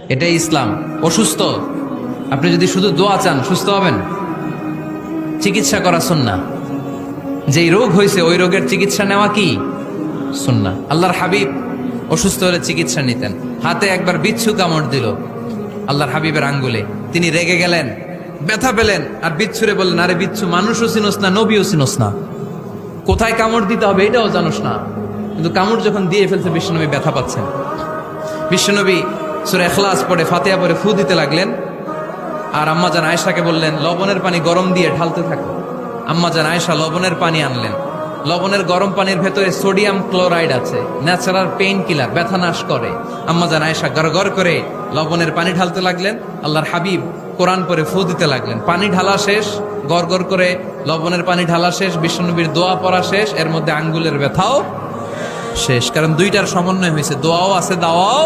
এটাই ইসলাম। অসুস্থ, আপনি যদি শুধু দোয়া চান সুস্থ হবেন। চিকিৎসা করা সুন্নাহ। যেই রোগ হয়েছে ওই রোগের চিকিৎসা নেওয়া কি সুন্নাহ। আল্লাহর হাবিব অসুস্থ হলে চিকিৎসা নিতেন। হাতে একবার বিচ্ছু কামড় দিল আল্লাহর হাবিবের আঙ্গুলে, তিনি রেগে গেলেন, ব্যথা পেলেন, আর বিচ্ছুরে বললেন, আরে বিচ্ছু, মানুষও চিনোস না, নবীও চিনোস না, কোথায় কামড় দিতে হবে এটাও জানোস না। কিন্তু কামড় যখন দিয়ে ফেলছে বিশ্বনবী ব্যথা পাচ্ছেন। বিশ্বনবী সূরা ইখলাস পড়ে ফাতিহা পড়ে ফু দিতে লাগলেন। আর আম্মাজান আয়েশাকে বললেন, লবণের পানি গরম দিয়ে ঢালতে থাকো। আম্মাজান আয়েশা লবণের পানি আনলেন। লবণের গরম পানির ভেতরে সোডিয়াম ক্লোরাইড আছে, ন্যাচারাল পেইন কিলার, ব্যথা নাশ করে। আম্মাজান আয়েশা গড়গড় করে লবণের পানি ঢালতে লাগলেন। আল্লাহর হাবিব কোরআন পরে ফু দিতে লাগলেন। পানি ঢালা শেষ, গড়গড় করে লবণের পানি ঢালা শেষ, বিশ্বনবীর দোয়া পড়া শেষ, এর মধ্যে আঙ্গুলের ব্যথাও শেষ। কারণ দুইটার সমন্বয় হয়েছে, দোয়াও আছে, দাওয়াও